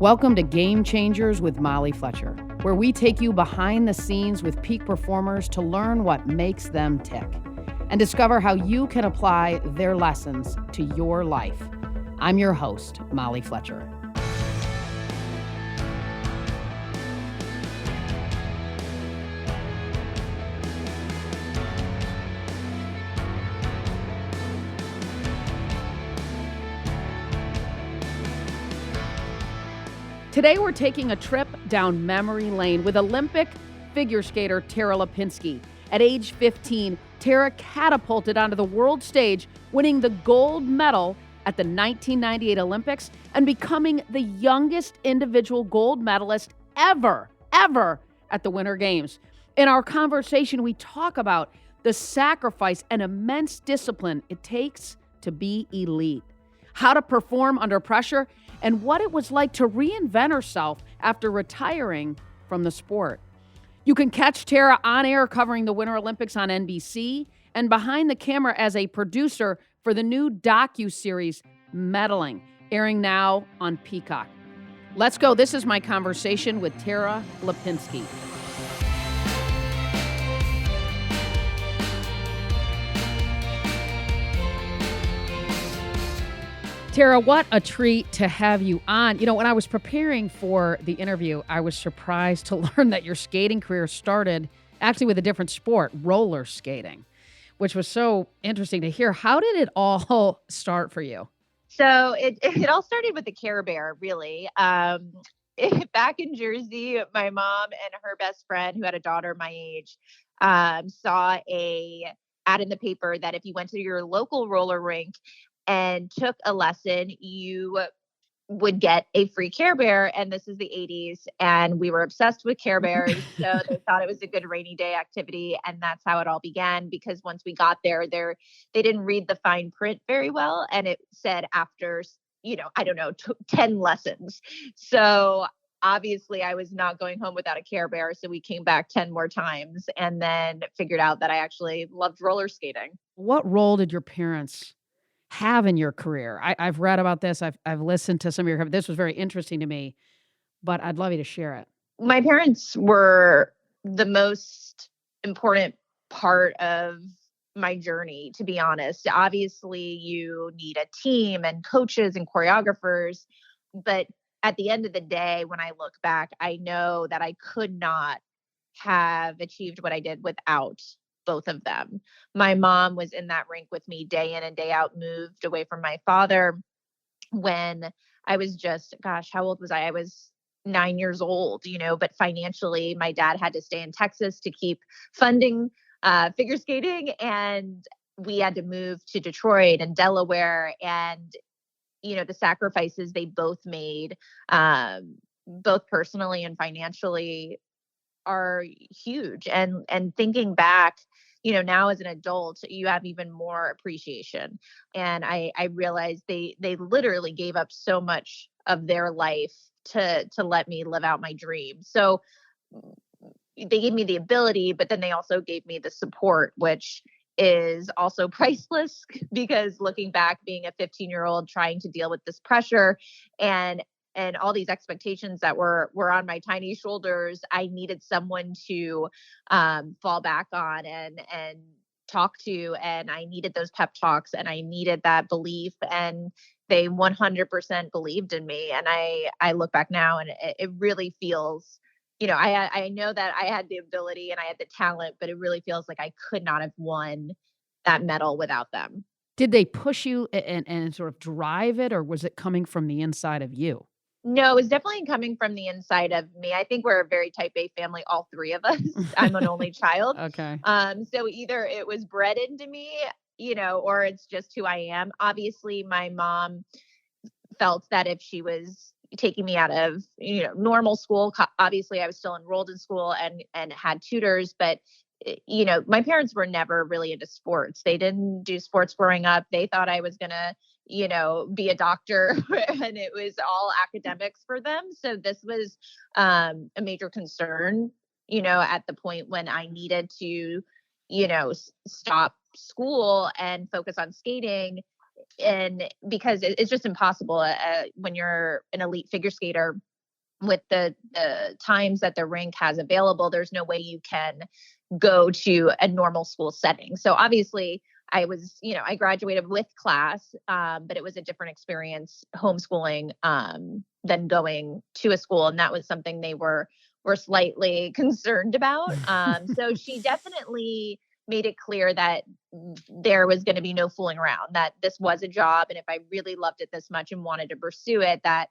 Welcome to Game Changers with Molly Fletcher, where we take you behind the scenes with peak performers to learn what makes them tick and discover how you can apply their lessons to your life. I'm your host, Molly Fletcher. Today, we're taking a trip down memory lane with Olympic figure skater Tara Lipinski. At age 15, Tara catapulted onto the world stage, winning the gold medal at the 1998 Olympics and becoming the youngest individual gold medalist ever at the Winter Games. In our conversation, we talk about the sacrifice and immense discipline it takes to be elite, how to perform under pressure, and what it was like to reinvent herself after retiring from the sport. You can catch Tara on air covering the Winter Olympics on NBC and behind the camera as a producer for the new docuseries Meddling, airing now on Peacock. Let's go. This is my conversation with Tara Lipinski. Tara, what a treat to have you on. You know, when I was preparing for the interview, I was surprised to learn that your skating career started actually with a different sport, roller skating, which was so interesting to hear. How did it all start for you? So it all started with the Care Bear, really. Back in Jersey, my mom and her best friend, who had a daughter my age, saw a ad in the paper that if you went to your local roller rink and took a lesson, you would get a free Care Bear. And this is the 80s. And we were obsessed with Care Bears. So they thought it was a good rainy day activity. And that's how it all began, because once we got there, they didn't read the fine print very well. And it said after, 10 lessons. So obviously I was not going home without a Care Bear. So we came back 10 more times and then figured out that I actually loved roller skating. What role did your parents have in your career? I've read about this. I've listened to some of your, this was very interesting to me, but I'd love you to share it. My parents were the most important part of my journey, to be honest. Obviously, you need a team and coaches and choreographers, but at the end of the day, when I look back, I know that I could not have achieved what I did without both of them. My mom was in that rink with me day in and day out, moved away from my father when I was just, how old was I? I was 9 years old, but financially my dad had to stay in Texas to keep funding figure skating. And we had to move to Detroit and Delaware. And, the sacrifices they both made, both personally and financially, are huge. And thinking back, now as an adult, you have even more appreciation. And I realized they literally gave up so much of their life to let me live out my dream. So they gave me the ability, but then they also gave me the support, which is also priceless, because looking back, being a 15-year-old trying to deal with this pressure and all these expectations that were on my tiny shoulders, I needed someone to fall back on and talk to. And I needed those pep talks and I needed that belief. And they 100% believed in me. And I look back now and it really feels, I know that I had the ability and I had the talent, but it really feels like I could not have won that medal without them. Did they push you and sort of drive it, or was it coming from the inside of you? No, it was definitely coming from the inside of me. I think we're a very type A family, all three of us. I'm an only child. Okay. So either it was bred into me, or it's just who I am. Obviously, my mom felt that if she was taking me out of, normal school, obviously I was still enrolled in school and had tutors, but my parents were never really into sports. They didn't do sports growing up. They thought I was going to, be a doctor and it was all academics for them. So this was a major concern, at the point when I needed to, stop school and focus on skating. And because it's just impossible when you're an elite figure skater with the times that the rink has available, there's no way you can go to a normal school setting. So obviously I graduated with class, but it was a different experience homeschooling than going to a school. And that was something they were slightly concerned about. So she definitely made it clear that there was going to be no fooling around, that this was a job. And if I really loved it this much and wanted to pursue it, that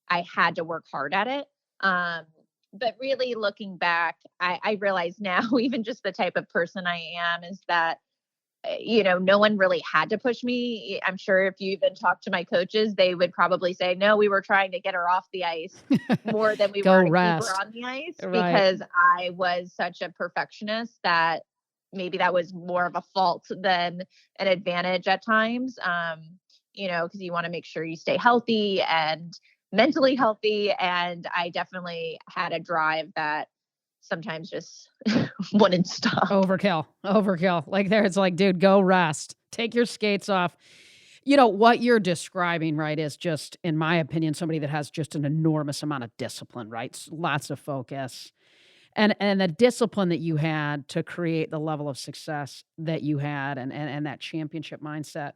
I had to work hard at it. But really looking back, I realize now, even just the type of person I am, is that, no one really had to push me. I'm sure if you even talk to my coaches, they would probably say, no, we were trying to get her off the ice more than we Go were to keep her rest. on the ice, Right. because I was such a perfectionist that maybe that was more of a fault than an advantage at times. Because you want to make sure you stay healthy and mentally healthy. And I definitely had a drive that sometimes just wouldn't stop. Overkill. Like there, it's like, dude, go rest. Take your skates off. What you're describing, right, is just, in my opinion, somebody that has just an enormous amount of discipline, right? Lots of focus. And the discipline that you had to create the level of success that you had, and that championship mindset.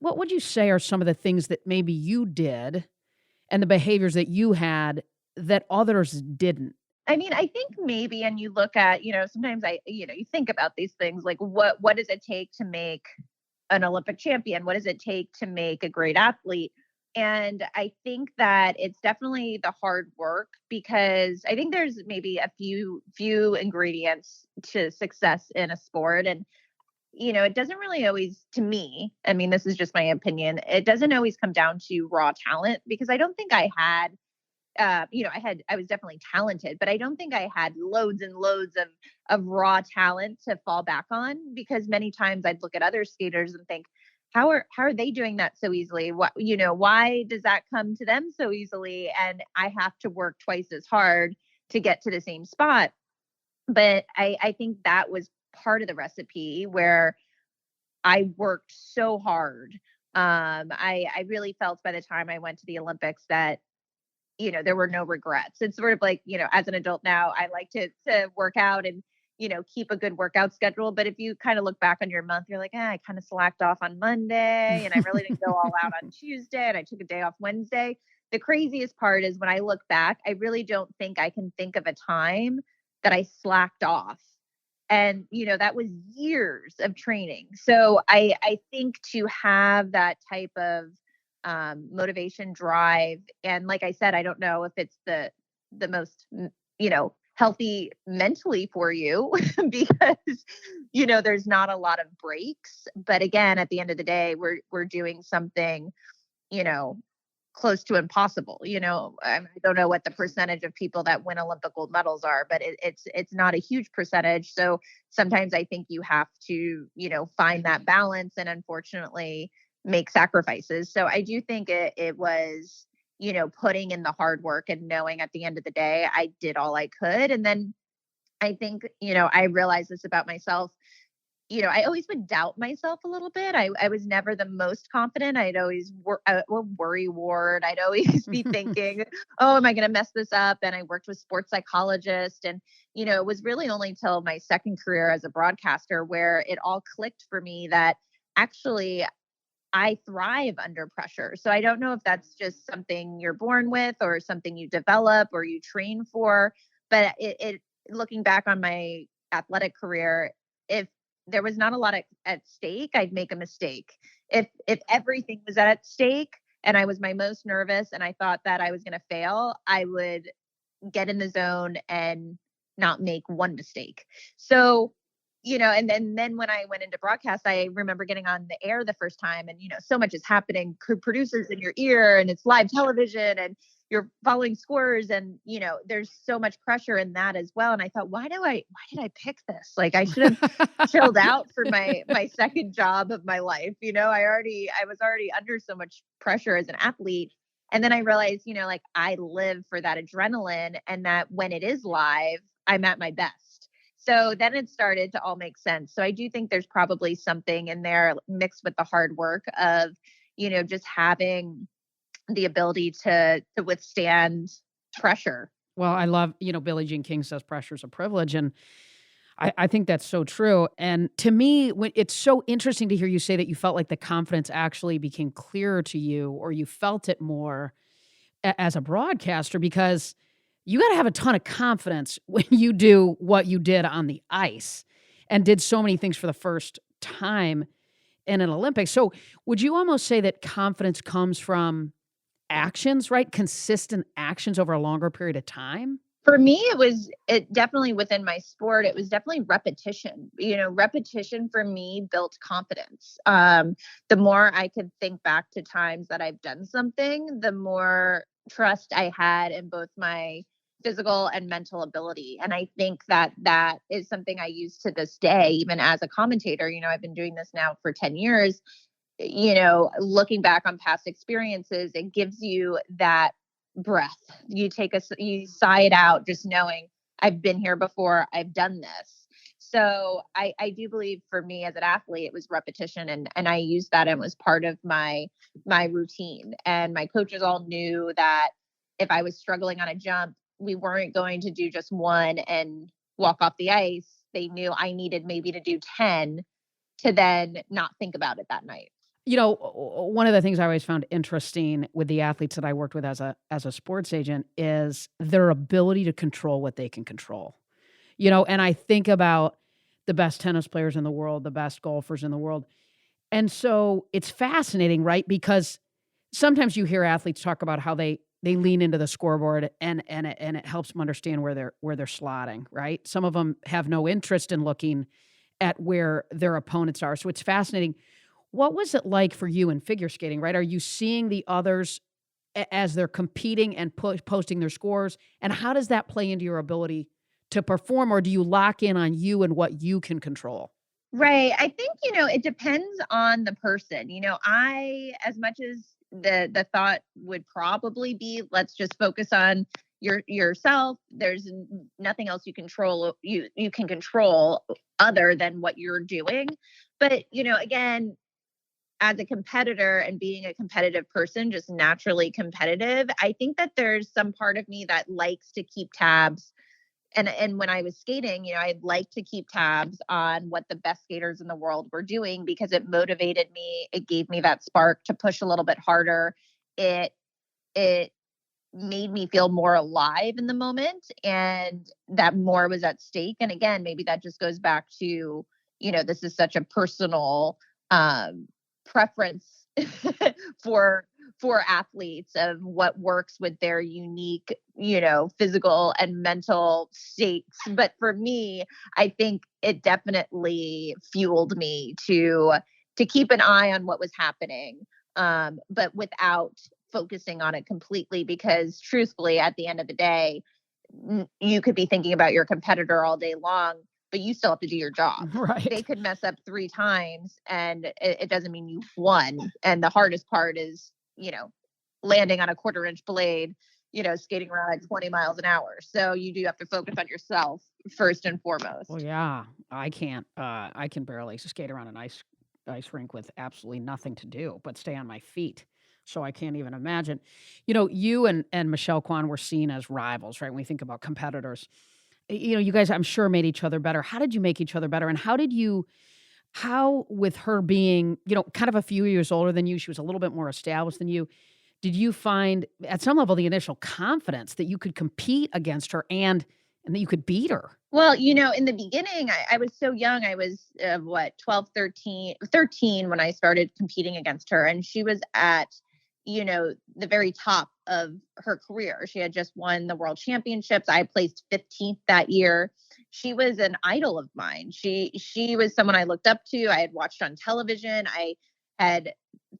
What would you say are some of the things that maybe you did and the behaviors that you had that others didn't? I mean, I think maybe, and you look at, sometimes you think about these things like what does it take to make an Olympic champion? What does it take to make a great athlete? And I think that it's definitely the hard work, because I think there's maybe a few ingredients to success in a sport. And, it doesn't really always, to me, I mean, this is just my opinion, it doesn't always come down to raw talent, because I don't think I had I was definitely talented, but I don't think I had loads and loads of raw talent to fall back on, because many times I'd look at other skaters and think, how are they doing that so easily? Why does that come to them so easily? And I have to work twice as hard to get to the same spot. But I think that was part of the recipe, where I worked so hard. I really felt by the time I went to the Olympics that there were no regrets. It's sort of like, as an adult now, I like to work out and, keep a good workout schedule. But if you kind of look back on your month, you're like, I kind of slacked off on Monday, and I really didn't go all out on Tuesday, and I took a day off Wednesday. The craziest part is when I look back, I really don't think I can think of a time that I slacked off. And, that was years of training. So I think to have that type of motivation, drive. And like I said, I don't know if it's the most, healthy mentally for you, because, there's not a lot of breaks. But again, at the end of the day, we're doing something, close to impossible. I don't know what the percentage of people that win Olympic gold medals are, but it's not a huge percentage. So sometimes I think you have to, find that balance, and unfortunately make sacrifices. So I do think it was, putting in the hard work and knowing at the end of the day, I did all I could. And then I think, I realized this about myself. I always would doubt myself a little bit. I was never the most confident. I'd always worry ward. I'd always be thinking, oh, am I going to mess this up? And I worked with sports psychologists. And, it was really only till my second career as a broadcaster where it all clicked for me that actually I thrive under pressure. So I don't know if that's just something you're born with or something you develop or you train for. But it looking back on my athletic career, if there was not a lot at stake, I'd make a mistake. If everything was at stake and I was my most nervous and I thought that I was going to fail, I would get in the zone and not make one mistake. So, and then when I went into broadcast, I remember getting on the air the first time, and, so much is happening, producers in your ear, and it's live television, and you're following scores, and, there's so much pressure in that as well. And I thought, why did I pick this? Like, I should have chilled out for my second job of my life. I was already under so much pressure as an athlete. And then I realized, like, I live for that adrenaline, and that when it is live, I'm at my best. So then it started to all make sense. So I do think there's probably something in there mixed with the hard work of, just having the ability to withstand pressure. Well, I love, Billie Jean King says pressure is a privilege. And I think that's so true. And to me, it's so interesting to hear you say that you felt like the confidence actually became clearer to you, or you felt it more as a broadcaster, because you got to have a ton of confidence when you do what you did on the ice and did so many things for the first time in an Olympics. So would you almost say that confidence comes from actions, right? Consistent actions over a longer period of time? For me, it definitely within my sport, it was definitely repetition. Repetition for me built confidence. The more I could think back to times that I've done something, the more trust I had in both my physical and mental ability. And I think that is something I use to this day, even as a commentator. I've been doing this now for 10 years. Looking back on past experiences, it gives you that breath. You sigh it out, just knowing I've been here before, I've done this. So I do believe for me as an athlete, it was repetition, and I used that, and it was part of my routine. And my coaches all knew that if I was struggling on a jump, we weren't going to do just one and walk off the ice. They knew I needed maybe to do 10 to then not think about it that night. One of the things I always found interesting with the athletes that I worked with as a sports agent is their ability to control what they can control. And I think about the best tennis players in the world, the best golfers in the world. And so it's fascinating, right? Because sometimes you hear athletes talk about how they lean into the scoreboard and it helps them understand where they're slotting, right? Some of them have no interest in looking at where their opponents are. So it's fascinating. What was it like for you in figure skating, right? Are you seeing the others as they're competing and posting their scores? And how does that play into your ability to perform, or do you lock in on you and what you can control? Right. I think, it depends on the person. As much as the thought would probably be, let's just focus on yourself. There's nothing else you can control other than what you're doing. But, again, as a competitor and being a competitive person, just naturally competitive, I think that there's some part of me that likes to keep tabs. And when I was skating, I'd like to keep tabs on what the best skaters in the world were doing, because it motivated me. It gave me that spark to push a little bit harder. It made me feel more alive in the moment, and that more was at stake. And again, maybe that just goes back to, this is such a personal preference for athletes of what works with their unique, physical and mental states. But for me, I think it definitely fueled me to keep an eye on what was happening, but without focusing on it completely, because truthfully, at the end of the day, you could be thinking about your competitor all day long, but you still have to do your job. Right. They could mess up 3 times and it doesn't mean you won. And the hardest part is, landing on a 1/4-inch blade, skating around at 20 miles an hour. So you do have to focus on yourself first and foremost. Well, yeah, I can't. I can barely skate around an ice rink with absolutely nothing to do but stay on my feet. So I can't even imagine. You and Michelle Kwan were seen as rivals, right? When we think about competitors, you guys, I'm sure, made each other better. How did you make each other better, and how with her being, kind of a few years older than you, she was a little bit more established than you. Did you find at some level the initial confidence that you could compete against her and that you could beat her? Well, in the beginning, I was so young. I was, 12, 13 when I started competing against her. And she was at, the very top of her career. She had just won the world championships. I placed 15th that year. She was an idol of mine. She was someone I looked up to. I had watched on television. I had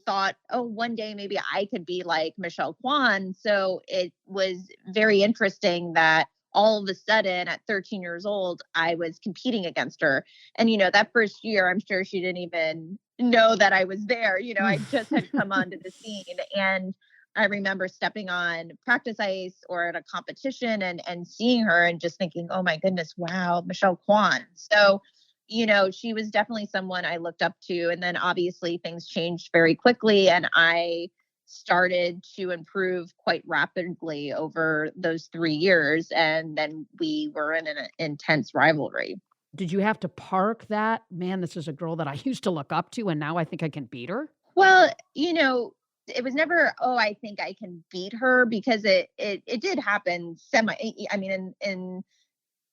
thought, oh, one day maybe I could be like Michelle Kwan. So it was very interesting that all of a sudden at 13 years old, I was competing against her. And, that first year, I'm sure she didn't even know that I was there. I just had come onto the scene. And I remember stepping on practice ice or at a competition and seeing her and just thinking, oh my goodness, wow, Michelle Kwan. So, she was definitely someone I looked up to. And then obviously things changed very quickly, and I started to improve quite rapidly over those 3 years. And then we were in an intense rivalry. Did you have to park that? Man, this is a girl that I used to look up to, and now I think I can beat her. Well, it was never, oh, I think I can beat her, because it did happen I mean, in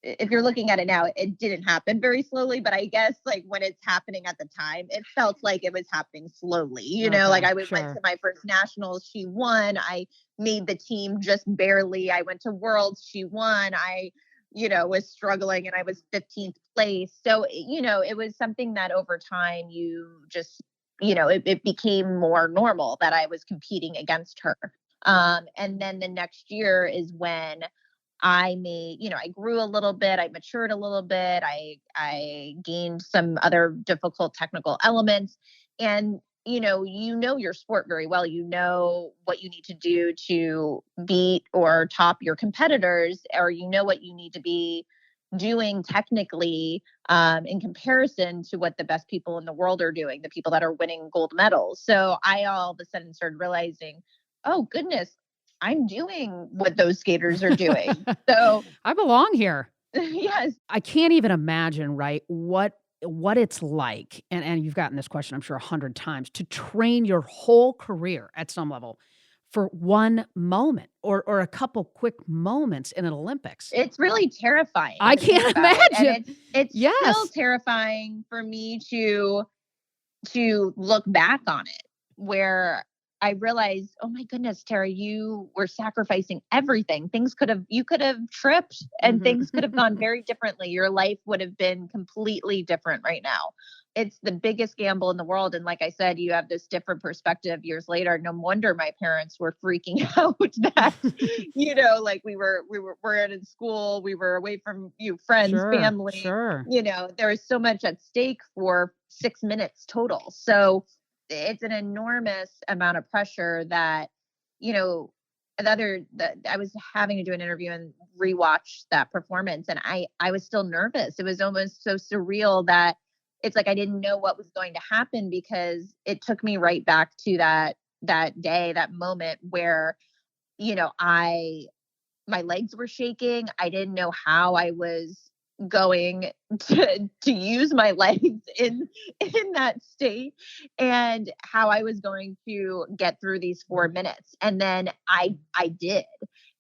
if you're looking at it now, it didn't happen very slowly, but I guess like when it's happening at the time, it felt like it was happening slowly. Like Okay, I went sure. to my first nationals, she won. I made the team just barely. I went to worlds, she won. I, was struggling and I was 15th place. So, it was something that over time you just, it became more normal that I was competing against her. And then the next year is when I grew a little bit, I matured a little bit, I gained some other difficult technical elements. And, your sport very well. You know what you need to do to beat or top your competitors, or what you need to be doing technically, in comparison to what the best people in the world are doing, the people that are winning gold medals. So I all of a sudden started realizing, oh goodness, I'm doing what those skaters are doing. So I belong here. yes, I can't even imagine, right, what it's like, and you've gotten this question, I'm sure, 100 times, to train your whole career at some level for one moment or a couple quick moments in an Olympics. it's really terrifying I to think can't about it. And imagine. it's still Yes. terrifying for me to look back on it, where I realized, oh my goodness, Tara, you were sacrificing everything. You could have tripped and things could have gone very differently. Your life would have been completely different right now. It's the biggest gamble in the world. And like I said, you have this different perspective years later. No wonder my parents were freaking out that, like we're in school, we were away from friends, Sure, family, sure. there was so much at stake for 6 minutes total. So it's an enormous amount of pressure that, I was having to do an interview and rewatch that performance. And I was still nervous. It was almost so surreal that it's like I didn't know what was going to happen, because it took me right back to that day, that moment where, I my legs were shaking. I didn't know how I was going to use my legs in that state, and how I was going to get through these 4 minutes. And then I did.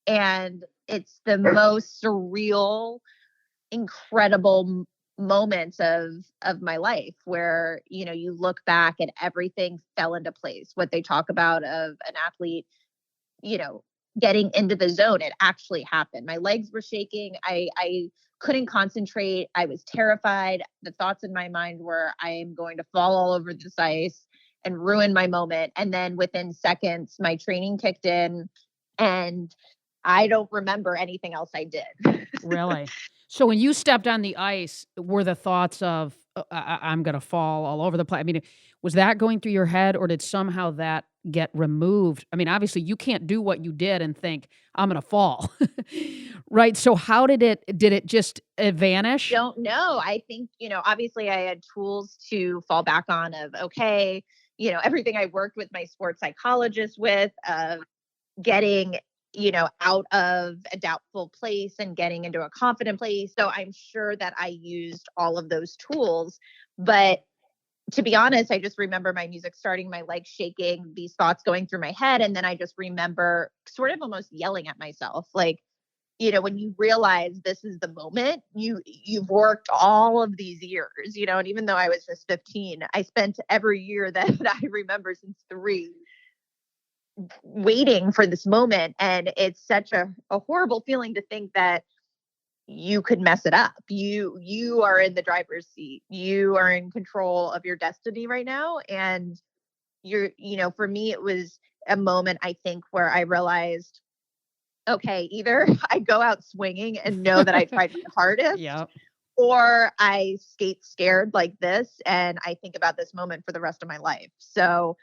And it's the most surreal, incredible moments of my life, where you look back and everything fell into place. What they talk about of an athlete, you know, getting into the zone, it actually happened. My legs were shaking. I couldn't concentrate. I was terrified. The thoughts in my mind were, I am going to fall all over this ice and ruin my moment. And then within seconds, my training kicked in, and I don't remember anything else I did. Really? So when you stepped on the ice, were the thoughts of, I'm gonna fall all over the place? I mean, was that going through your head, or did somehow that get removed? I mean, obviously, you can't do what you did and think, "I'm gonna fall." Right? So how did it just, vanish? Don't know. I think, obviously I had tools to fall back on of, okay, everything I worked with my sports psychologist with, of getting, out of a doubtful place and getting into a confident place. So I'm sure that I used all of those tools. But to be honest, I just remember my music starting, my legs shaking, these thoughts going through my head. And then I just remember sort of almost yelling at myself, like, when you realize this is the moment, you've worked all of these years, and even though I was just 15, I spent every year that I remember since 3 waiting for this moment. And it's such a horrible feeling to think that you could mess it up. You are in the driver's seat. You are in control of your destiny right now. And for me, it was a moment, I think, where I realized, okay, either I go out swinging and know that I tried my hardest, Yep. or I skate scared like this and I think about this moment for the rest of my life. So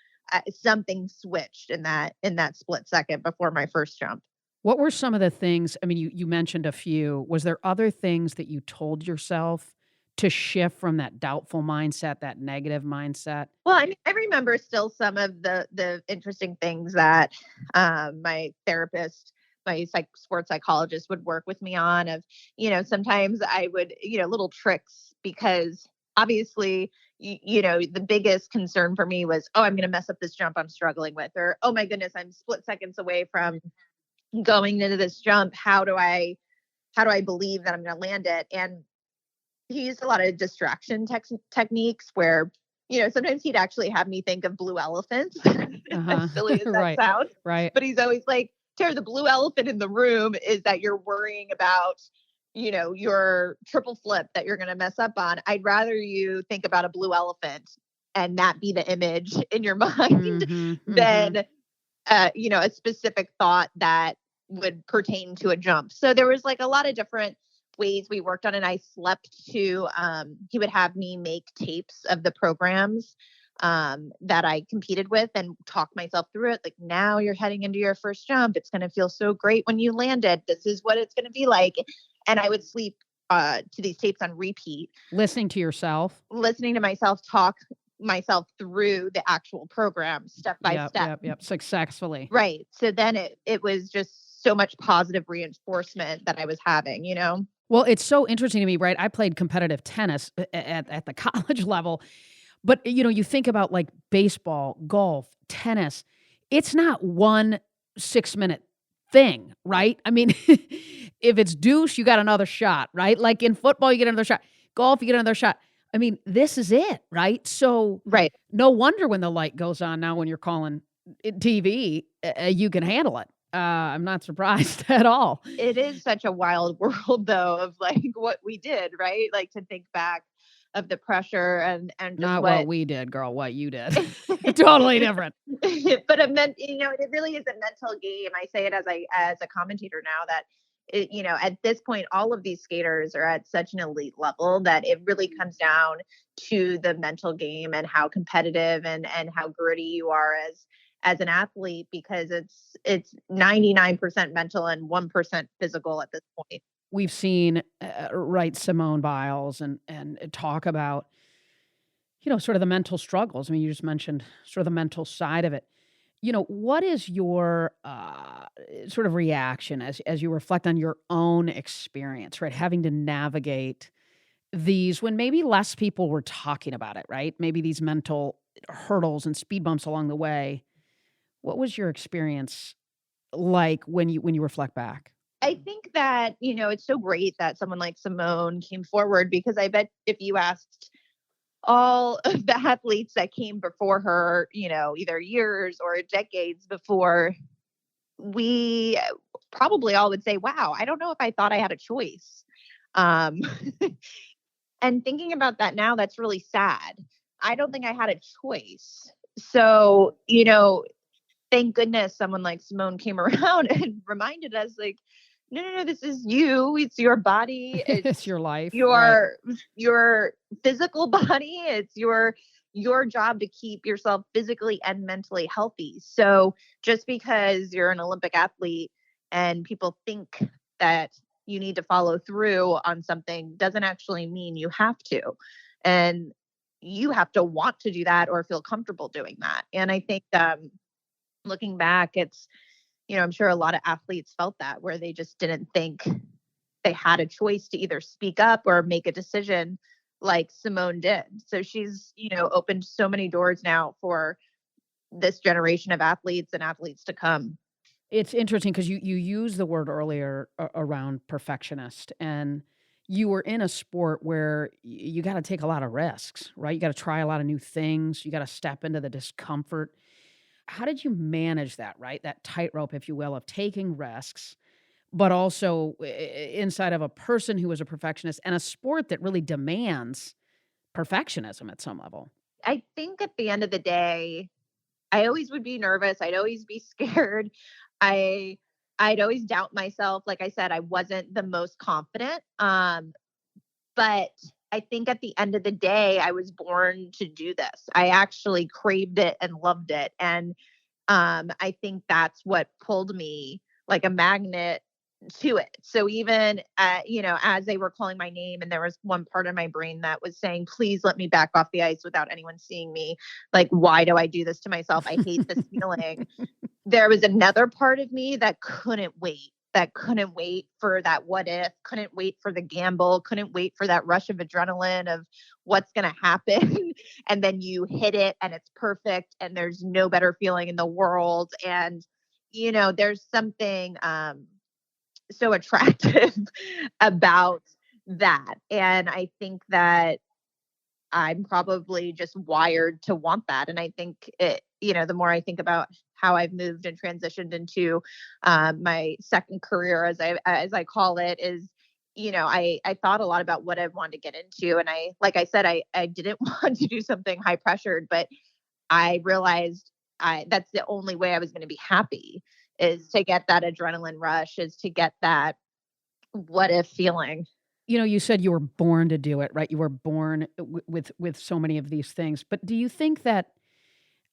something switched in that split second before my first jump. What were some of the things, I mean, you mentioned a few. Was there other things that you told yourself to shift from that doubtful mindset, that negative mindset? Well, I mean, I remember still some of the interesting things that my therapist, my sports psychologist would work with me on. Of, sometimes I would, little tricks, because obviously, the biggest concern for me was, oh, I'm going to mess up this jump I'm struggling with, or oh my goodness, I'm split seconds away from going into this jump. How do I believe that I'm going to land it? And he used a lot of distraction techniques where, sometimes he'd actually have me think of blue elephants, as silly as that Right. sounds. Right. But he's always like, Tara, the blue elephant in the room is that you're worrying about, your triple flip that you're going to mess up on. I'd rather you think about a blue elephant and that be the image in your mind than, a specific thought that would pertain to a jump. So there was like a lot of different ways we worked on it. I slept to, he would have me make tapes of the programs that I competed with and talk myself through it. Like, now you're heading into your first jump. It's going to feel so great when you land it. This is what it's going to be like. And I would sleep to these tapes on repeat. Listening to yourself. Listening to myself talk myself through the actual program step by step. Yep. Successfully. Right. So then it was just so much positive reinforcement that I was having, Well, it's so interesting to me, right? I played competitive tennis at the college level, but you think about like baseball, golf, tennis. It's not one 6-minute thing, right? I mean, if it's deuce, you got another shot, right? Like in football, you get another shot. Golf, you get another shot. I mean, this is it, right? So, right. No wonder when the light goes on now when you're calling TV, you can handle it. I'm not surprised at all. It is such a wild world, though, of like what we did, right? Like, to think back of the pressure and just not what we did, girl. What you did, totally different. But it really is a mental game. I say it as a commentator now that at this point, all of these skaters are at such an elite level that it really comes down to the mental game and how competitive and how gritty you are as an athlete, because it's 99% mental and 1% physical at this point. We've seen Simone Biles and talk about sort of the mental struggles. I mean, you just mentioned sort of the mental side of it. What is your sort of reaction as you reflect on your own experience, right? Having to navigate these when maybe less people were talking about it, right? Maybe these mental hurdles and speed bumps along the way. What was your experience like when you reflect back? I think that, it's so great that someone like Simone came forward, because I bet if you asked all of the athletes that came before her, either years or decades before, we probably all would say, wow, I don't know if I thought I had a choice. And thinking about that now, that's really sad. I don't think I had a choice. So, thank goodness someone like Simone came around and reminded us, like, no, this is you. It's your body. It's your life. Your physical body. It's your job to keep yourself physically and mentally healthy. So just because you're an Olympic athlete and people think that you need to follow through on something doesn't actually mean you have to. And you have to want to do that or feel comfortable doing that. And I think looking back, it's, I'm sure a lot of athletes felt that, where they just didn't think they had a choice to either speak up or make a decision like Simone did. So she's, opened so many doors now for this generation of athletes and athletes to come. It's interesting because you used the word earlier around perfectionist, and you were in a sport where you got to take a lot of risks, right? You got to try a lot of new things. You got to step into the discomfort. How did you manage that, right? That tightrope, if you will, of taking risks, but also inside of a person who is a perfectionist and a sport that really demands perfectionism at some level? I think at the end of the day, I always would be nervous. I'd always be scared. I'd always doubt myself. Like I said, I wasn't the most confident. But I think at the end of the day, I was born to do this. I actually craved it and loved it. And I think that's what pulled me like a magnet to it. So even, as they were calling my name and there was one part of my brain that was saying, please let me back off the ice without anyone seeing me. Like, why do I do this to myself? I hate this feeling. There was another part of me that couldn't wait for that what if, couldn't wait for the gamble, couldn't wait for that rush of adrenaline of what's going to happen. And then you hit it and it's perfect and there's no better feeling in the world. And, there's something so attractive about that. And I think that I'm probably just wired to want that. And I think the more I think about how I've moved and transitioned into my second career, as I call it, is, I thought a lot about what I wanted to get into. And like I said, I didn't want to do something high pressured, but I realized that's the only way I was going to be happy, is to get that adrenaline rush, is to get that what if feeling. You said you were born to do it, right? You were born with so many of these things. But do you think that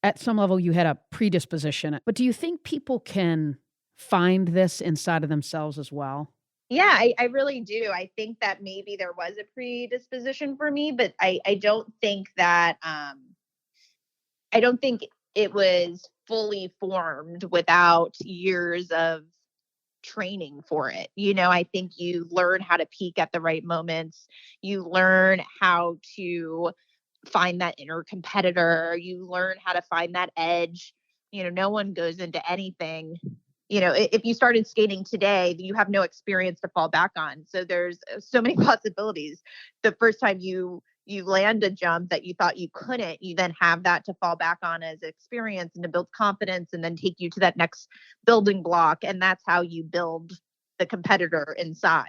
at some level you had a predisposition? But do you think people can find this inside of themselves as well? Yeah, I really do. I think that maybe there was a predisposition for me, but I don't think that I don't think it was fully formed without years of training for it. I think you learn how to peak at the right moments. You learn how to find that inner competitor. You learn how to find that edge. No one goes into anything. If you started skating today, you have no experience to fall back on. So there's so many possibilities. The first time you land a jump that you thought you couldn't, you then have that to fall back on as experience and to build confidence and then take you to that next building block. And that's how you build the competitor inside.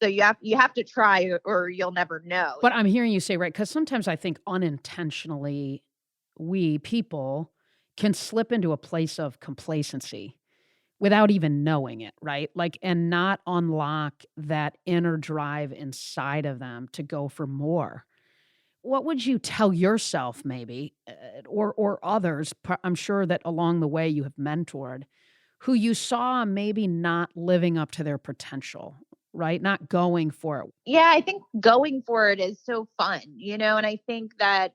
So you have to try or you'll never know. But I'm hearing you say, right, because sometimes I think unintentionally we people can slip into a place of complacency without even knowing it, right? Like, and not unlock that inner drive inside of them to go for more. What would you tell yourself, maybe, or others? I'm sure that along the way you have mentored who you saw maybe not living up to their potential, right? Not going for it. Yeah, I think going for it is so fun, and I think that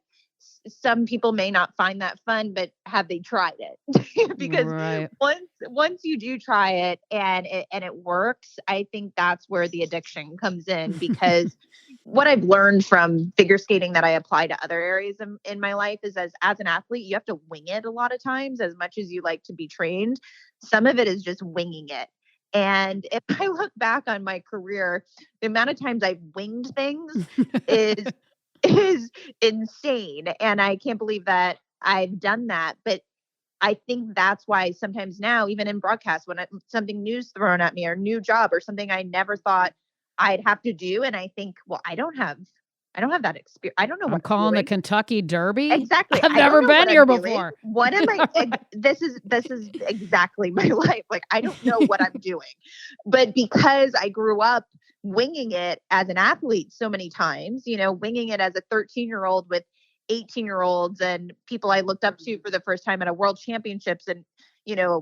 some people may not find that fun, but have they tried it? Because Right. once you do try it and it works, I think that's where the addiction comes in. Because what I've learned from figure skating that I apply to other areas in my life is as an athlete, you have to wing it a lot of times. As much as you like to be trained, some of it is just winging it. And if I look back on my career, the amount of times I've winged things is insane. And I can't believe that I've done that. But I think that's why sometimes now, even in broadcast, when something new's thrown at me or new job or something I never thought I'd have to do, and I think, well, I don't have that experience. I don't know what I'm calling doing. the Kentucky Derby. Exactly. I've never been here before. What am I? This is exactly my life. Like, I don't know what I'm doing, but because I grew up winging it as an athlete so many times, winging it as a 13-year-old with 18-year-olds and people I looked up to for the first time at a world championships and,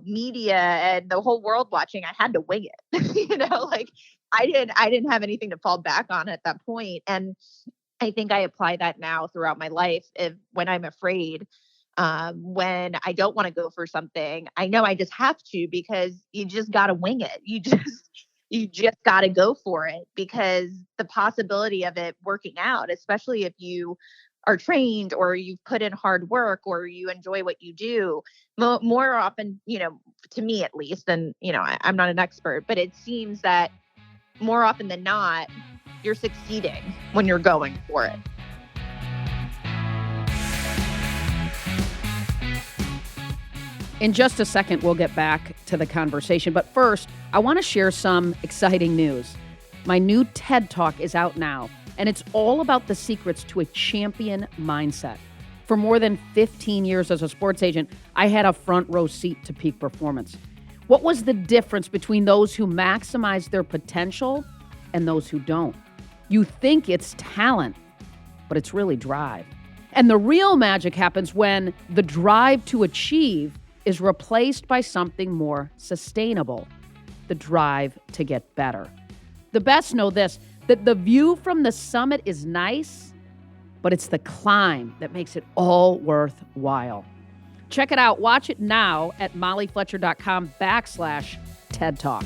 media and the whole world watching, I had to wing it, like I didn't have anything to fall back on at that point. And I think I apply that now throughout my life. When I'm afraid, when I don't want to go for something, I know I just have to, because you just got to wing it. You just got to go for it, because the possibility of it working out, especially if you are trained or you've put in hard work or you enjoy what you do, more often, to me at least, and, I'm not an expert, but it seems that more often than not, you're succeeding when you're going for it. In just a second, we'll get back to the conversation. But first, I want to share some exciting news. My new TED Talk is out now, and it's all about the secrets to a champion mindset. For more than 15 years as a sports agent, I had a front row seat to peak performance. What was the difference between those who maximize their potential and those who don't? You think it's talent, but it's really drive. And the real magic happens when the drive to achieve is replaced by something more sustainable, the drive to get better. The best know this, that the view from the summit is nice, but it's the climb that makes it all worthwhile. Check it out. Watch it now at mollyfletcher.com/TED Talk.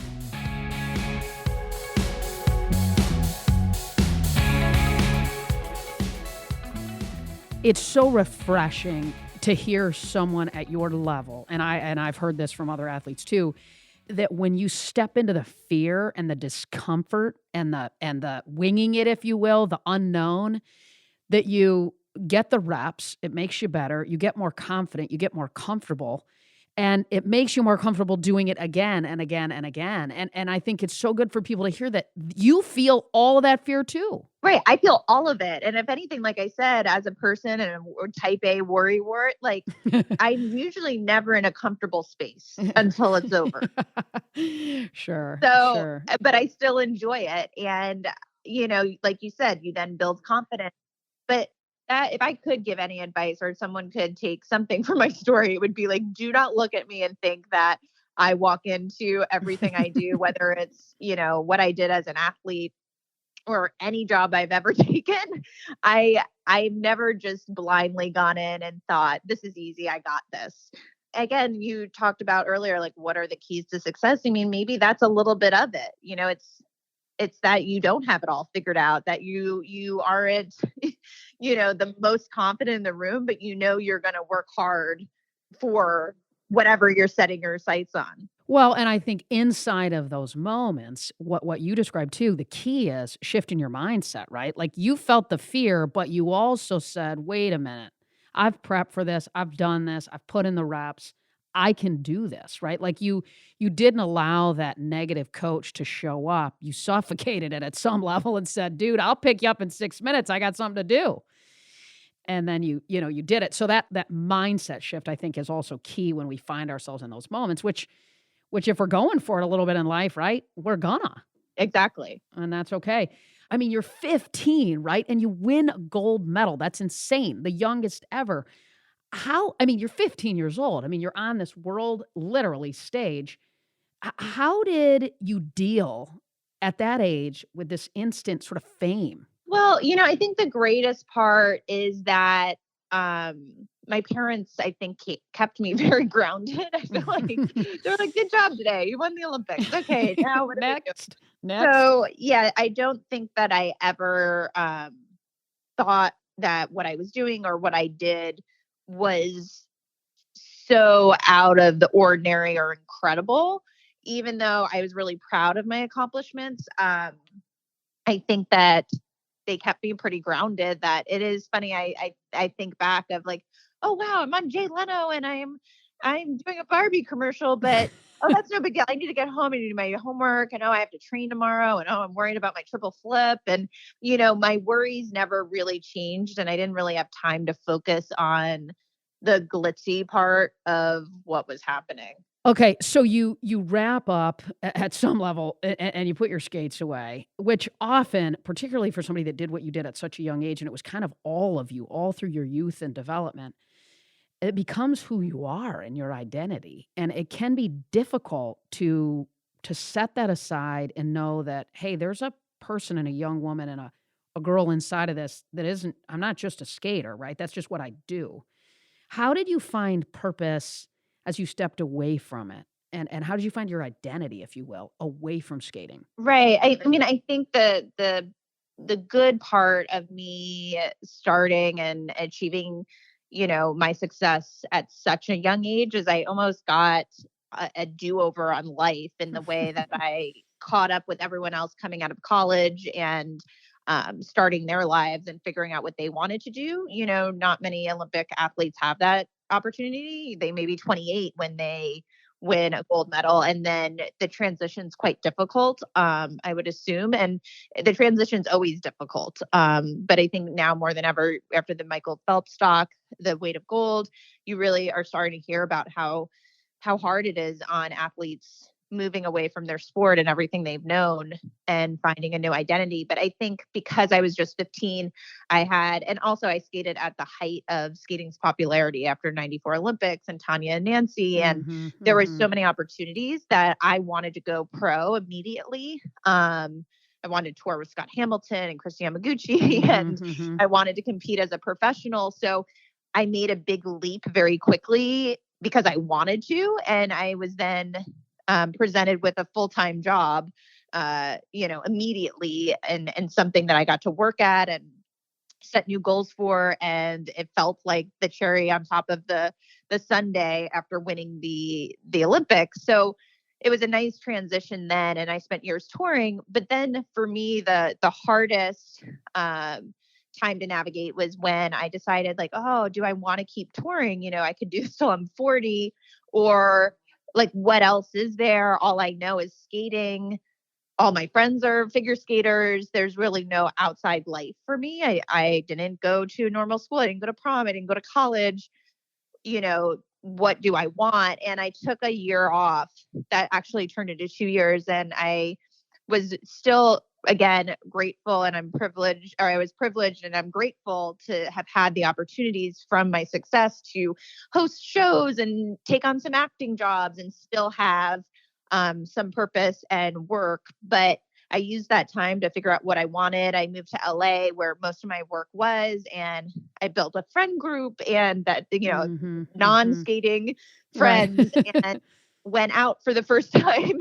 It's so refreshing to hear someone at your level, and I've heard this from other athletes too, that when you step into the fear and the discomfort and the winging it, if you will, the unknown, that you get the reps, it makes you better, you get more confident, you get more comfortable, and it makes you more comfortable doing it again and again and again. And I think it's so good for people to hear that you feel all of that fear too. Right. I feel all of it. And if anything, like I said, as a person and a type A worrywart, like I'm usually never in a comfortable space until it's over. Sure. But I still enjoy it. And, like you said, you then build confidence. But that, if I could give any advice or someone could take something from my story, it would be like, do not look at me and think that I walk into everything I do, whether it's, what I did as an athlete or any job I've ever taken. I've never just blindly gone in and thought, this is easy, I got this. Again, you talked about earlier, like, what are the keys to success? I mean, maybe that's a little bit of it. It's that you don't have it all figured out, that you aren't, the most confident in the room, but you're going to work hard for whatever you're setting your sights on. Well, and I think inside of those moments, what you described too, the key is shifting your mindset, right? Like you felt the fear, but you also said, wait a minute, I've prepped for this, I've done this, I've put in the reps, I can do this, right? Like you didn't allow that negative coach to show up. You suffocated it at some level and said, dude, I'll pick you up in 6 minutes. I got something to do. And then you did it. So that mindset shift, I think, is also key when we find ourselves in those moments, which if we're going for it a little bit in life, right, we're gonna. Exactly. And that's okay. I mean, you're 15, right? And you win a gold medal. That's insane. The youngest ever. You're 15 years old. I mean, you're on this world, literally, stage. How did you deal at that age with this instant sort of fame? Well, I think the greatest part is that my parents, I think, kept me very grounded. I feel like they were like, good job today. You won the Olympics. Okay, now what Next. So, yeah, I don't think that I ever thought that what I was doing or what I did was so out of the ordinary or incredible, even though I was really proud of my accomplishments. I think that they kept me pretty grounded. That it is funny. I think back of like, oh wow, I'm on Jay Leno and I'm doing a Barbie commercial, but oh, that's no big deal. I need to get home and do my homework. And oh, I have to train tomorrow. And oh, I'm worried about my triple flip. And my worries never really changed, and I didn't really have time to focus on the glitzy part of what was happening. Okay, so you wrap up at some level and you put your skates away, which often, particularly for somebody that did what you did at such a young age, and it was kind of all of you, all through your youth and development, it becomes who you are and your identity. And it can be difficult to set that aside and know that, hey, there's a person and a young woman and a girl inside of this that isn't, I'm not just a skater, right? That's just what I do. How did you find purpose as you stepped away from it? And how did you find your identity, if you will, away from skating? Right. I mean, I think the good part of me starting and achieving, my success at such a young age is I almost got a do-over on life in the way that I caught up with everyone else coming out of college and starting their lives and figuring out what they wanted to do. Not many Olympic athletes have that opportunity. They may be 28 when they win a gold medal, and then the transition's quite difficult, I would assume, and the transition's always difficult. But I think now more than ever, after the Michael Phelps stock, the weight of gold, you really are starting to hear about how hard it is on athletes moving away from their sport and everything they've known and finding a new identity. But I think because I was just 15, and also I skated at the height of skating's popularity after 94 Olympics and Tanya and Nancy. And there were so many opportunities that I wanted to go pro immediately. I wanted to tour with Scott Hamilton and Christy Yamaguchi, and I wanted to compete as a professional. So I made a big leap very quickly because I wanted to. And I was then presented with a full-time job, immediately, and something that I got to work at and set new goals for. And it felt like the cherry on top of the sundae after winning the Olympics. So it was a nice transition then. And I spent years touring. But then for me, the hardest time to navigate was when I decided, like, oh, do I want to keep touring? I could do this till I'm 40, or like, what else is there? All I know is skating. All my friends are figure skaters. There's really no outside life for me. I didn't go to normal school. I didn't go to prom. I didn't go to college. What do I want? And I took a year off that actually turned into 2 years. And I was still, again, grateful, and I was privileged and I'm grateful to have had the opportunities from my success to host shows and take on some acting jobs and still have some purpose and work. But I used that time to figure out what I wanted. I moved to LA where most of my work was, and I built a friend group and that, non-skating friends, Right. and went out for the first time,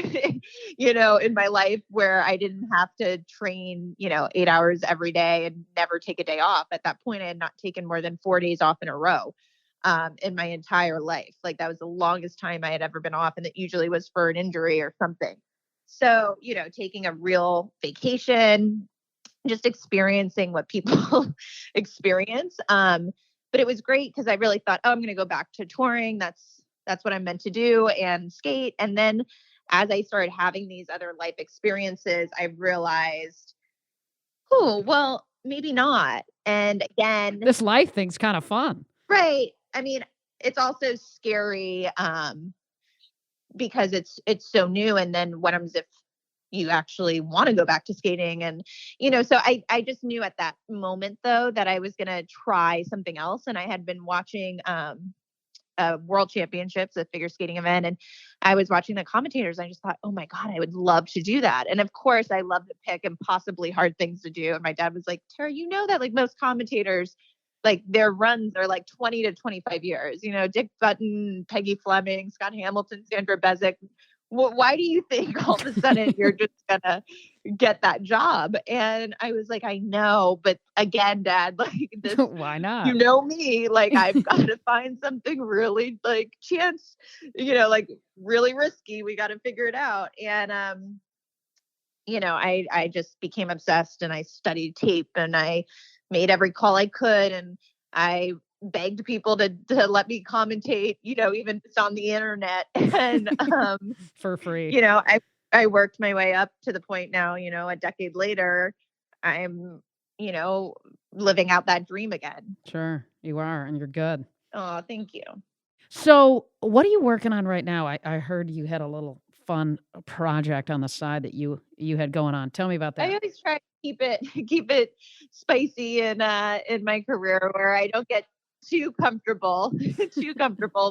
in my life, where I didn't have to train, 8 hours every day and never take a day off. At that point, I had not taken more than 4 days off in a row in my entire life. Like, that was the longest time I had ever been off. And it usually was for an injury or something. So, taking a real vacation, just experiencing what people experience. But it was great because I really thought, oh, I'm going to go back to touring. That's what I'm meant to do, and skate. And then as I started having these other life experiences, I realized, oh, well, maybe not. And again, This life thing's kind of fun. right. I mean, it's also scary because it's so new. And then what happens if you actually want to go back to skating? And, so I just knew at that moment, though, that I was going to try something else. And I had been watching World Championships, a figure skating event. And I was watching the commentators. And I just thought, oh my God, I would love to do that. And of course, I love to pick impossibly hard things to do. And my dad was like, Tara, that like most commentators, like their runs are like 20 to 25 years, Dick Button, Peggy Fleming, Scott Hamilton, Sandra Bezic. Why do you think all of a sudden you're just gonna get that job? And I was like, I know, but again, Dad, like this, why not? Me, like I've got to find something really like chance, like really risky. We got to figure it out. And I just became obsessed, and I studied tape, and I made every call I could, and I begged people to let me commentate, even if it's on the internet. And for free. I worked my way up to the point now, a decade later, I'm, living out that dream again. Sure, you are, and you're good. Oh, thank you. So, what are you working on right now? I heard you had a little fun project on the side that you had going on. Tell me about that. I always try to keep it spicy in my career, where I don't get too comfortable,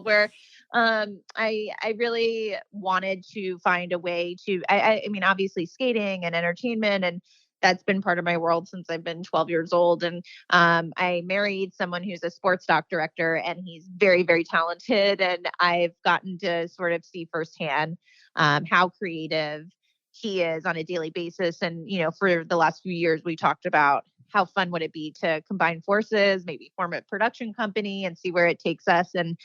where I really wanted to find a way to, I mean, obviously skating and entertainment, and that's been part of my world since I've been 12 years old. And I married someone who's a sports doc director, and he's very, very talented. And I've gotten to sort of see firsthand how creative he is on a daily basis. And, for the last few years, we talked about how fun would it be to combine forces, maybe form a production company and see where it takes us. And,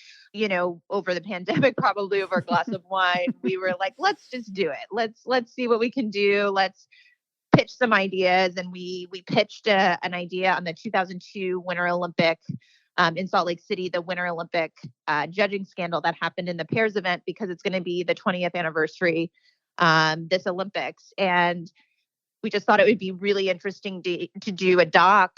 over the pandemic, probably over a glass of wine, we were like, let's just do it. Let's see what we can do. Let's pitch some ideas. And we pitched an idea on the 2002 Winter Olympic in Salt Lake City, the Winter Olympic judging scandal that happened in the pairs event, because it's going to be the 20th anniversary this Olympics. And we just thought it would be really interesting to do a doc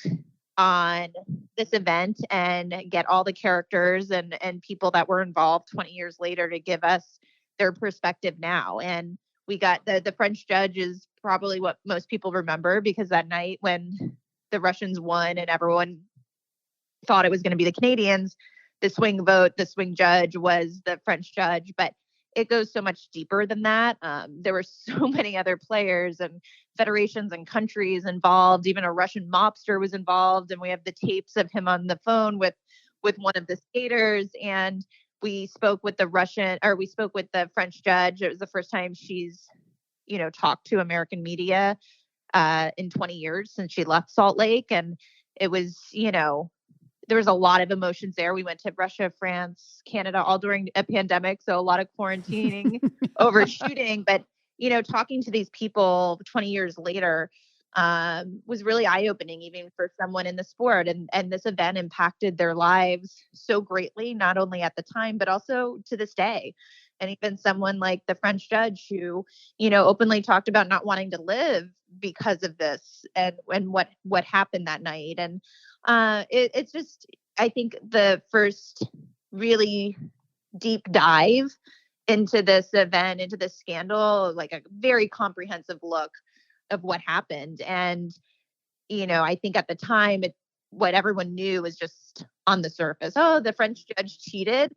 on this event and get all the characters and people that were involved 20 years later to give us their perspective now. And we got the French judge is probably what most people remember, because that night when the Russians won and everyone thought it was going to be the Canadians, the swing judge was the French judge. But it goes so much deeper than that. There were so many other players and federations and countries involved. Even a Russian mobster was involved, and we have the tapes of him on the phone with one of the skaters. And we spoke with the French judge. It was the first time she's, talked to American media in 20 years since she left Salt Lake. And it was, there was a lot of emotions there. We went to Russia, France, Canada, all during a pandemic. So a lot of quarantining, overshooting. But, talking to these people 20 years later was really eye-opening, even for someone in the sport. And this event impacted their lives so greatly, not only at the time, but also to this day. And even someone like the French judge who, openly talked about not wanting to live because of this and what happened that night. And it's just, I think, the first really deep dive into this event, into this scandal, like a very comprehensive look of what happened. And, I think at the time, what everyone knew was just on the surface. Oh, the French judge cheated.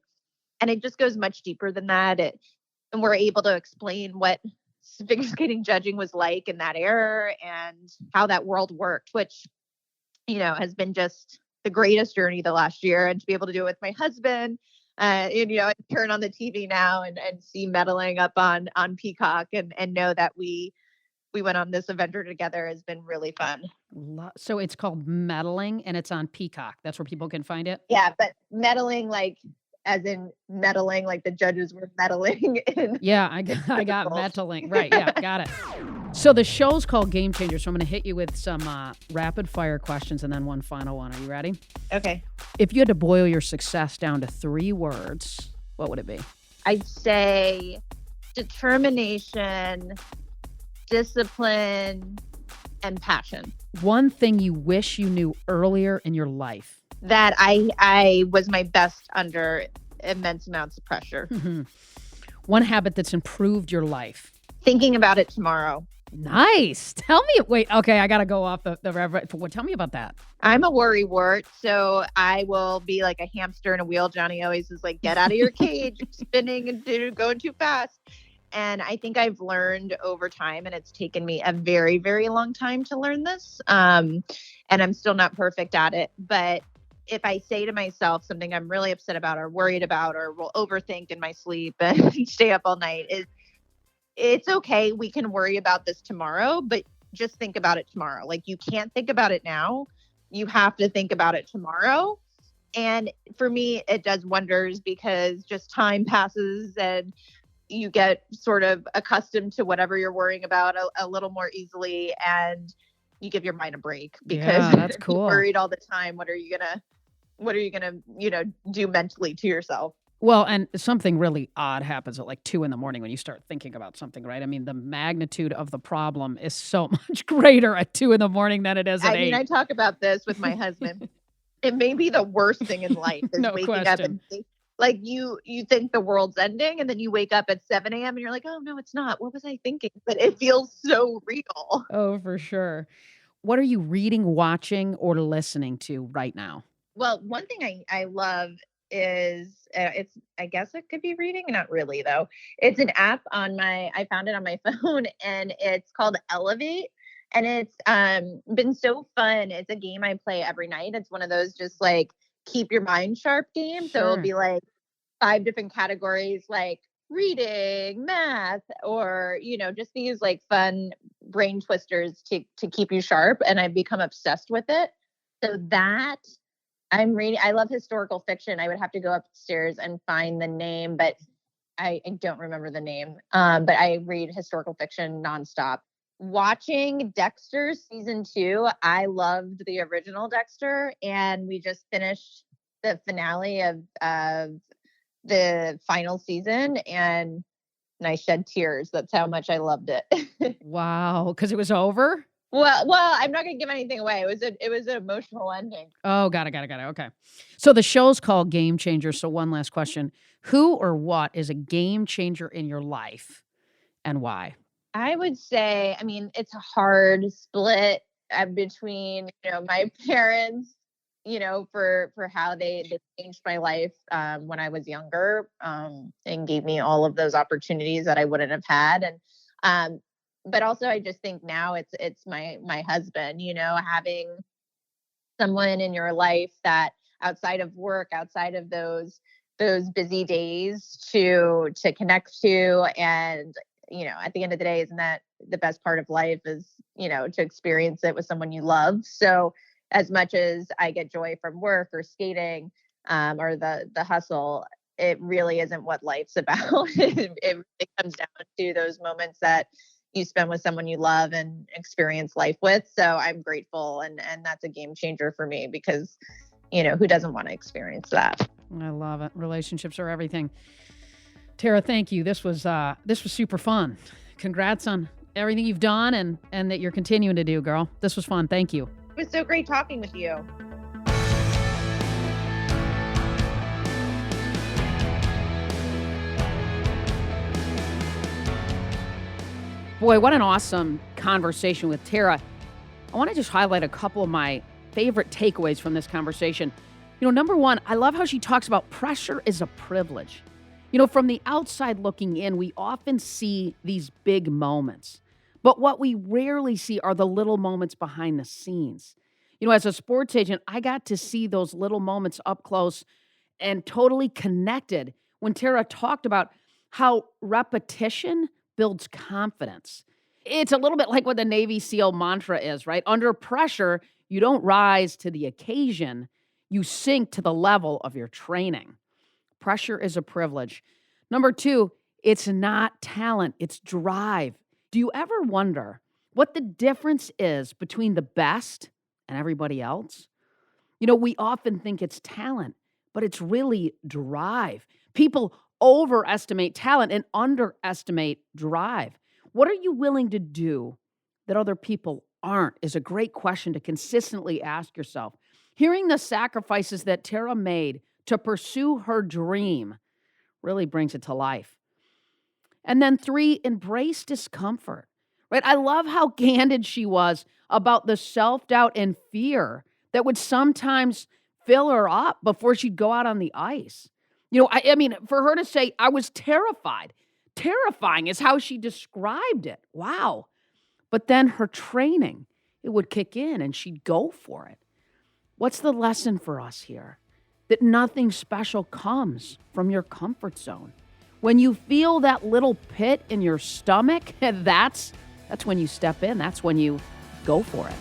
And it just goes much deeper than that. And we're able to explain what figure skating judging was like in that era and how that world worked, which, has been just the greatest journey the last year. And to be able to do it with my husband, I turn on the TV now and see Meddling up on Peacock and know that we went on this adventure together has been really fun. So it's called Meddling and it's on Peacock. That's where people can find it? Yeah, but Meddling, like, as in meddling, like the judges were meddling. Yeah, I got meddling. Right, yeah, got it. So the show's called Game Changer, so I'm going to hit you with some rapid fire questions and then one final one. Are you ready? Okay. If you had to boil your success down to 3 words, what would it be? I'd say determination, discipline, and passion. One thing you wish you knew earlier in your life. That I was my best under immense amounts of pressure. Mm-hmm. One habit that's improved your life. Thinking about it tomorrow. Nice. Tell me. Wait, okay, I got to go off the tell me about that. I'm a worrywart, so I will be like a hamster in a wheel. Johnny always is like, get out of your cage, spinning and going too fast. And I think I've learned over time, and it's taken me a very, very long time to learn this. And I'm still not perfect at it, but if I say to myself something I'm really upset about or worried about or will overthink in my sleep and stay up all night, it's okay. We can worry about this tomorrow, but just think about it tomorrow. Like, you can't think about it now. You have to think about it tomorrow. And for me, it does wonders because just time passes and you get sort of accustomed to whatever you're worrying about a little more easily, and you give your mind a break because that's cool. You're worried all the time. What are you gonna, do mentally to yourself? Well, and something really odd happens at like 2 a.m. when you start thinking about something, right? I mean, the magnitude of the problem is so much greater at 2 a.m. than it is at 8. I talk about this with my husband. It may be the worst thing in life is No waking question. up and like you think the world's ending, and then you wake up at 7 a.m. and you're like, oh no, it's not. What was I thinking? But it feels so real. Oh, for sure. What are you reading, watching, or listening to right now? Well, one thing I love is I guess it could be reading, not really though. It's an app I found it on my phone, and it's called Elevate, and it's been so fun. It's a game I play every night. It's one of those just like keep your mind sharp games. So it'll be like 5 different categories, like reading, math, or just these like fun brain twisters to keep you sharp. And I've become obsessed with it. So that I'm reading. I love historical fiction. I would have to go upstairs and find the name, but I don't remember the name. But I read historical fiction nonstop. Watching Dexter season 2. I loved the original Dexter, and we just finished the finale of the final season, and I shed tears. That's how much I loved it. Wow, because it was over? Well, I'm not going to give anything away. It was an emotional ending. Oh, got it. Okay. So the show's called Game Changer. So one last question. Who or what is a game changer in your life and why? I would say, I mean, it's a hard split between, my parents, for how they changed my life when I was younger, and gave me all of those opportunities that I wouldn't have had. And but also I just think now it's my husband, having someone in your life that outside of work, outside of those busy days to connect to. And at the end of the day, isn't that the best part of life is, to experience it with someone you love. So as much as I get joy from work or skating, or the hustle, it really isn't what life's about. It really comes down to those moments that you spend with someone you love and experience life with. So I'm grateful, and that's a game changer for me because, who doesn't want to experience that? I love it. Relationships are everything. Tara, thank you. This was super fun. Congrats on everything you've done and that you're continuing to do, girl. This was fun. Thank you. It was so great talking with you. Boy, what an awesome conversation with Tara. I want to just highlight a couple of my favorite takeaways from this conversation. Number one, I love how she talks about pressure is a privilege. From the outside looking in, we often see these big moments, but what we rarely see are the little moments behind the scenes. As a sports agent, I got to see those little moments up close and totally connected when Tara talked about how repetition builds confidence. It's a little bit like what the Navy SEAL mantra is, right? Under pressure, you don't rise to the occasion, you sink to the level of your training. Pressure is a privilege. Number two, it's not talent, it's drive. Do you ever wonder what the difference is between the best and everybody else? We often think it's talent, but it's really drive. People overestimate talent and underestimate drive. What are you willing to do that other people aren't is a great question to consistently ask yourself. Hearing the sacrifices that Tara made to pursue her dream really brings it to life. And then three, embrace discomfort, right? I love how candid she was about the self-doubt and fear that would sometimes fill her up before she'd go out on the ice. I mean, for her to say, I was terrified. Terrifying is how she described it. Wow. But then her training, it would kick in and she'd go for it. What's the lesson for us here? That nothing special comes from your comfort zone. When you feel that little pit in your stomach, that's when you step in. That's when you go for it.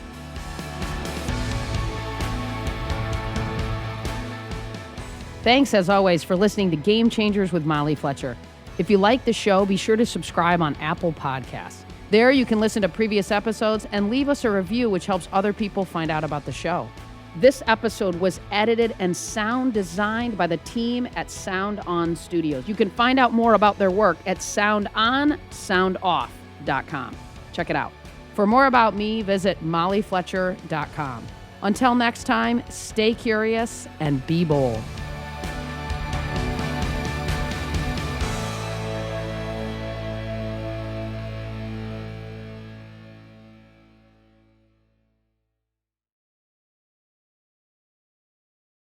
Thanks, as always, for listening to Game Changers with Molly Fletcher. If you like the show, be sure to subscribe on Apple Podcasts. There you can listen to previous episodes and leave us a review, which helps other people find out about the show. This episode was edited and sound designed by the team at Sound On Studios. You can find out more about their work at soundonsoundoff.com. Check it out. For more about me, visit mollyfletcher.com. Until next time, stay curious and be bold.